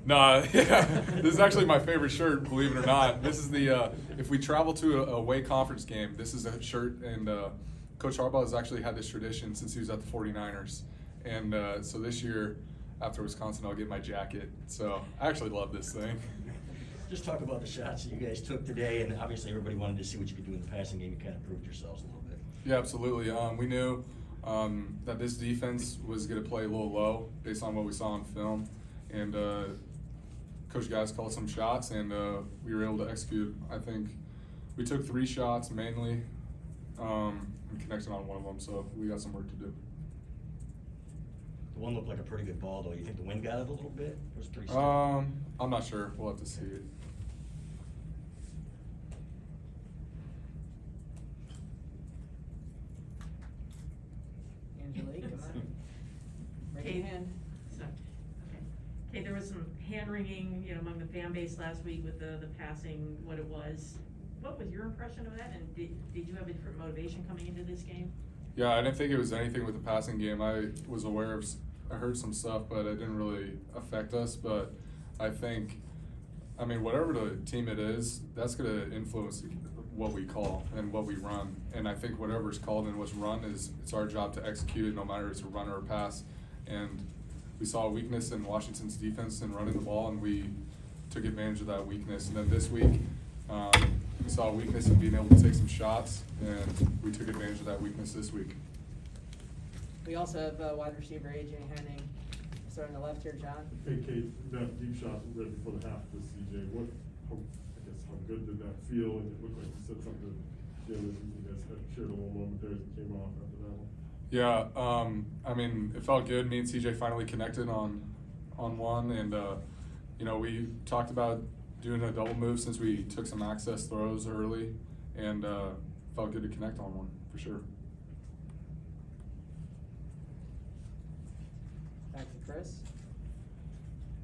No, yeah, this is actually my favorite shirt, believe it or not. This is the, if we travel to a away conference game, this is a shirt, and Coach Harbaugh has actually had this tradition since he was at the 49ers. And so this year, after Wisconsin, I'll get my jacket. So I actually love this thing. Just talk about the shots that you guys took today, and obviously everybody wanted to see what you could do in the passing game. You kind of proved yourselves a little bit. Yeah, absolutely. We knew that this defense was going to play a little low based on what we saw on film. And Coach Guys called some shots, and we were able to execute. I think we took 3 shots mainly and connected on one of them, so we got some work to do. The one looked like a pretty good ball, though. You think the wind got it a little bit? It was pretty stiff. I'm not sure. We'll have to see it. Angelique, come on. Raise your Cade. hand. So, okay. Okay, there was some hand-wringing, among the fan base last week with the passing, what it was. What was your impression of that, and did you have a different motivation coming into this game? Yeah, I didn't think it was anything with the passing game. I was aware of, I heard some stuff, but it didn't really affect us. But I think, whatever the team it is, that's going to influence what we call and what we run. And I think whatever's called and what's run it's our job to execute it, no matter if it's a run or a pass. And we saw a weakness in Washington's defense in running the ball, and we took advantage of that weakness. And then this week, we saw a weakness in being able to take some shots, and we took advantage of that weakness this week. We also have wide receiver A.J. Henning. Starting on the left here, John. Hey, Cade, that deep shot right before the half with CJ, how good did that feel? And it looked like you said something to Jim, you guys had shared a little moment there as it came off after that one. Yeah, it felt good. Me and CJ finally connected on one, and we talked about doing a double move since we took some access throws early, and felt good to connect on one for sure. Back to Chris.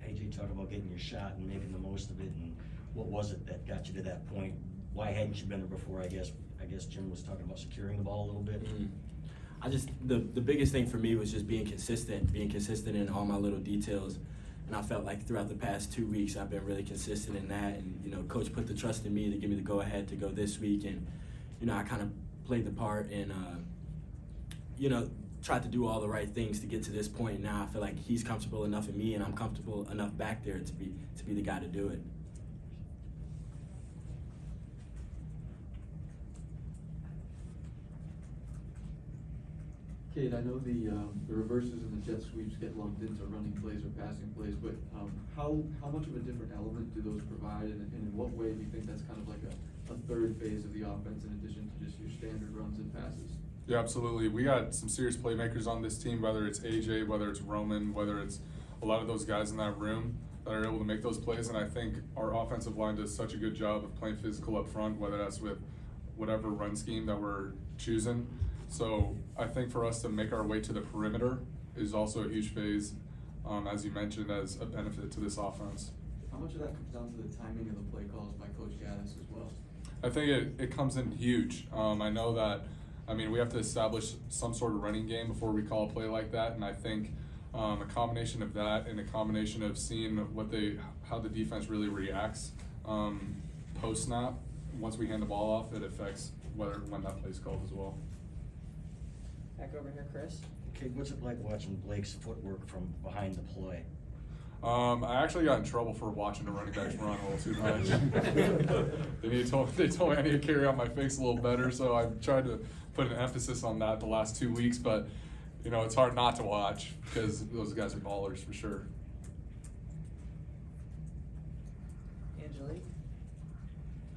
AJ, talk about getting your shot and making the most of it, and what was it that got you to that point? Why hadn't you been there before? I guess Jim was talking about securing the ball a little bit. Mm-hmm. The biggest thing for me was just being consistent in all my little details. And I felt like throughout the past 2 weeks, I've been really consistent in that. And, Coach put the trust in me to give me the go-ahead to go this week. And, I kind of played the part and, tried to do all the right things to get to this point. Now I feel like he's comfortable enough in me, and I'm comfortable enough back there to be the guy to do it. Cade, I know the reverses and the jet sweeps get lumped into running plays or passing plays, but how much of a different element do those provide, and in what way do you think that's kind of like a third phase of the offense in addition to just your standard runs and passes? Yeah, absolutely. We got some serious playmakers on this team, whether it's AJ, whether it's Roman, whether it's a lot of those guys in that room that are able to make those plays. And I think our offensive line does such a good job of playing physical up front, whether that's with whatever run scheme that we're choosing. So I think for us to make our way to the perimeter is also a huge phase, as you mentioned, as a benefit to this offense. How much of that comes down to the timing of the play calls by Coach Gaddis as well? I think it comes in huge. I know that, we have to establish some sort of running game before we call a play like that, and I think a combination of that and a combination of seeing how the defense really reacts post snap, once we hand the ball off, it affects when that play's called as well. Back over here, Chris. Cade, what's it like watching Blake's footwork from behind the play? I actually got in trouble for watching the running backs run a little too much. They told me I need to carry out my fakes a little better, so I've tried to put an emphasis on that the last 2 weeks, but it's hard not to watch because those guys are ballers for sure. Angelique.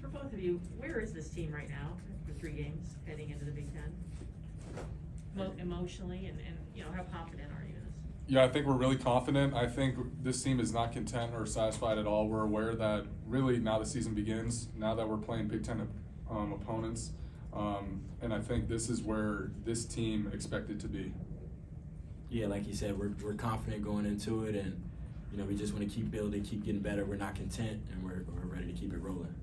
For both of you, where is this team right now after 3 games heading into the Big Ten? Emotionally, and how confident are you in this? Yeah, I think we're really confident. I think this team is not content or satisfied at all. We're aware that really now the season begins, now that we're playing Big Ten opponents, and I think this is where this team expected to be. Yeah, like you said, we're confident going into it, and we just want to keep building, keep getting better. We're not content, and we're ready to keep it rolling.